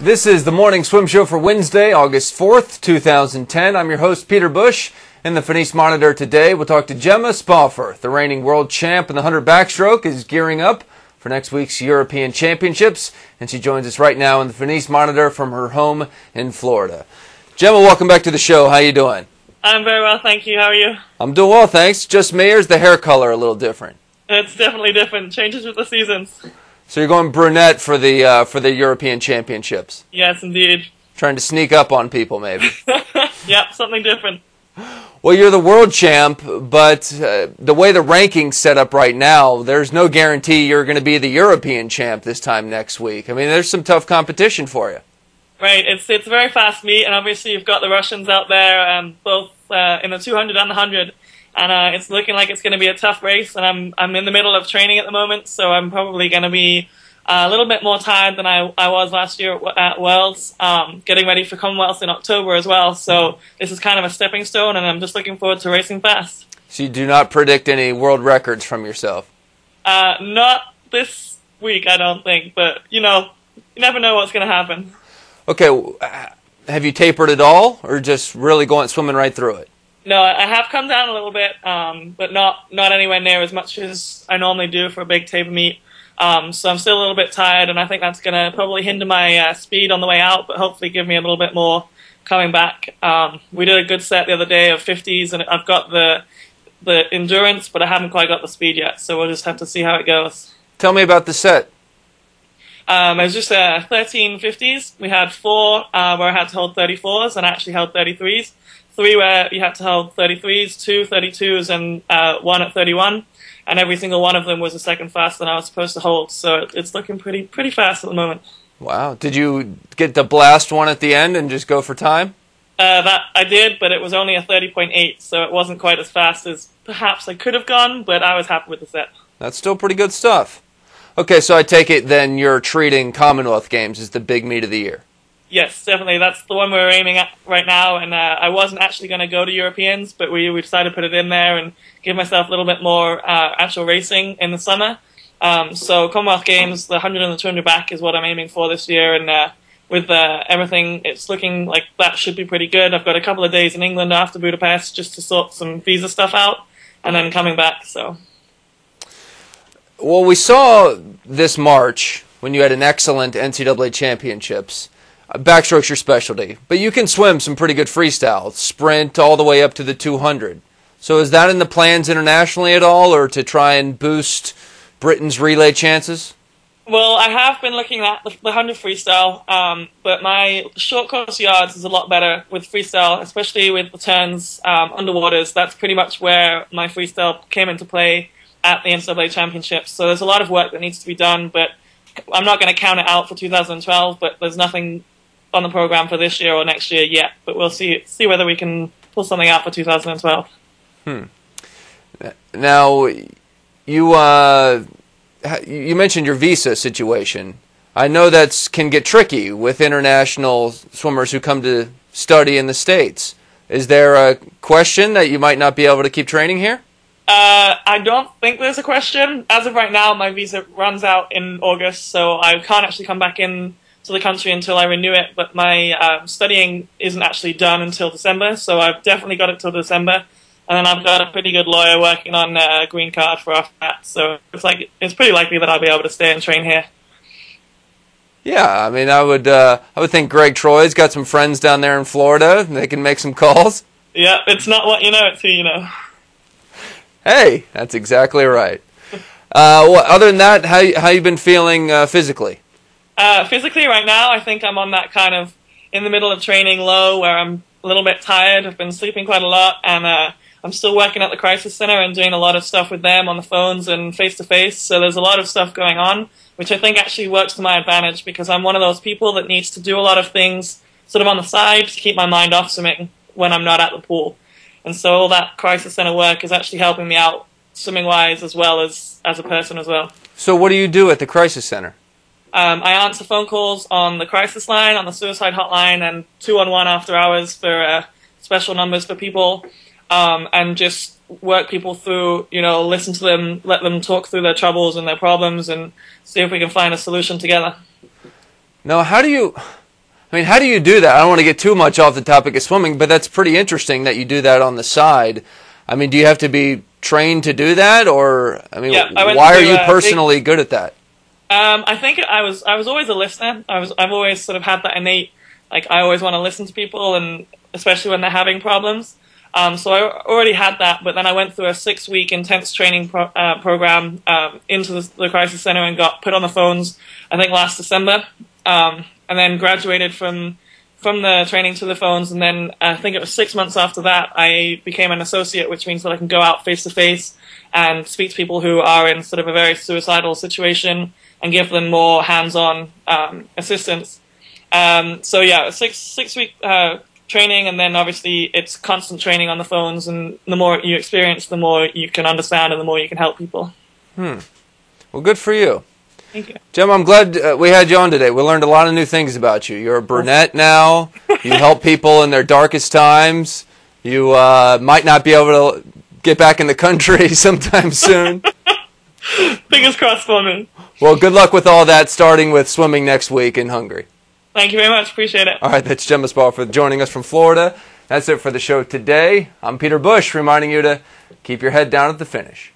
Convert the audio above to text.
This is the Morning Swim Show for Wednesday, August 4th, 2010. I'm your host, Peter Busch. In the Finis Monitor today, we'll talk to Gemma Spofforth. The reigning world champ in the 100 backstroke is gearing up for next week's European Championships, and she joins us right now in the Finis Monitor from her home in Florida. Gemma, welcome back to the show. How you doing? I'm very well, thank you. How are you? I'm doing well, thanks. Just me, or is the hair color a little different? It's definitely different. Changes with the seasons. So you're going brunette for the European Championships? Yes, indeed. Trying to sneak up on people, maybe. Yep, something different. Well, you're the world champ, but the way the ranking's set up right now, there's no guarantee you're going to be the European champ this time next week. I mean, there's some tough competition for you. Right, it's a very fast meet, and obviously you've got the Russians out there, both in the 200 and the 100, and it's looking like it's going to be a tough race, and I'm in the middle of training at the moment, so I'm probably going to be a little bit more tired than I was last year at Worlds, getting ready for Commonwealth in October as well, so this is kind of a stepping stone, and I'm just looking forward to racing fast. So you do not predict any world records from yourself? Not this week, I don't think, but, you never know what's going to happen. Okay, have you tapered at all, or just really swimming right through it? No, I have come down a little bit, but not anywhere near as much as I normally do for a big taper meet. So I'm still a little bit tired, and I think that's going to probably hinder my speed on the way out, but hopefully give me a little bit more coming back. We did a good set the other day of 50s, and I've got the endurance, but I haven't quite got the speed yet, so we'll just have to see how it goes. Tell me about the set. It was just 13 50s. We had 4 where I had to hold 34s, and I actually held 33s. 3 where you had to hold 33s, 2 32s, and 1 at 31. And every single one of them was a second faster than I was supposed to hold. So it's looking pretty fast at the moment. Wow. Did you get the blast one at the end and just go for time? That I did, but it was only a 30.8, so it wasn't quite as fast as perhaps I could have gone, but I was happy with the set. That's still pretty good stuff. Okay, so I take it then you're treating Commonwealth Games as the big meet of the year. Yes, definitely. That's the one we're aiming at right now, and I wasn't actually going to go to Europeans, but we decided to put it in there and give myself a little bit more actual racing in the summer. So Commonwealth Games, the 100 and the 200 back is what I'm aiming for this year, and with everything, it's looking like that should be pretty good. I've got a couple of days in England after Budapest just to sort some visa stuff out, and then coming back, so... Well, we saw this March, when you had an excellent NCAA championships, backstroke's your specialty, but you can swim some pretty good freestyle, sprint all the way up to the 200. So is that in the plans internationally at all, or to try and boost Britain's relay chances? Well, I have been looking at the 100 freestyle, but my short course yards is a lot better with freestyle, especially with the turns underwaters. That's pretty much where my freestyle came into play at the NCAA Championships. So there's a lot of work that needs to be done, but I'm not going to count it out for 2012, but there's nothing on the program for this year or next year yet. But we'll see whether we can pull something out for 2012. Now, you mentioned your visa situation. I know that can get tricky with international swimmers who come to study in the States. Is there a question that you might not be able to keep training here? I don't think there's a question. As of right now, my visa runs out in August, so I can't actually come back in to the country until I renew it, but my studying isn't actually done until December, so I've definitely got it till December, and then I've got a pretty good lawyer working on a green card for after that, so it's pretty likely that I'll be able to stay and train here. Yeah, I mean, I would think Greg Troy's got some friends down there in Florida, and they can make some calls. Yeah, it's not what you know, it's who you know. Hey, that's exactly right. Well, other than that, how you been feeling physically? Physically, right now, I think I'm on that kind of in the middle of training low where I'm a little bit tired. I've been sleeping quite a lot, and I'm still working at the crisis center and doing a lot of stuff with them on the phones and face-to-face. So there's a lot of stuff going on, which I think actually works to my advantage because I'm one of those people that needs to do a lot of things sort of on the side to keep my mind off swimming when I'm not at the pool. And so all that crisis center work is actually helping me out swimming-wise as well as a person as well. So what do you do at the crisis center? I answer phone calls on the crisis line, on the suicide hotline, and 2-on-1 after hours for special numbers for people. and just work people through, listen to them, let them talk through their troubles and their problems, and see if we can find a solution together. Now, how do you do that? I don't want to get too much off the topic of swimming, but that's pretty interesting that you do that on the side. I mean, do you have to be trained to do that, or why are you personally good at that? I think I was always a listener. I've always sort of had that innate, like, I always want to listen to people, and especially when they're having problems. So I already had that, but then I went through a 6-week intense training program into the crisis center and got put on the phones, I think last December, and then graduated from the training to the phones, and then I think it was 6 months after that I became an associate, which means that I can go out face-to-face and speak to people who are in sort of a very suicidal situation and give them more hands-on assistance. So yeah, six-week training, and then obviously it's constant training on the phones, and the more you experience, the more you can understand and the more you can help people. Well, good for you. Thank you. Gemma, I'm glad we had you on today. We learned a lot of new things about you. You're a brunette now. You help people in their darkest times. You might not be able to get back in the country sometime soon. Fingers crossed for me. Well, good luck with all that, starting with swimming next week in Hungary. Thank you very much. Appreciate it. All right, that's Gemma Spofforth joining us from Florida. That's it for the show today. I'm Peter Busch, reminding you to keep your head down at the finish.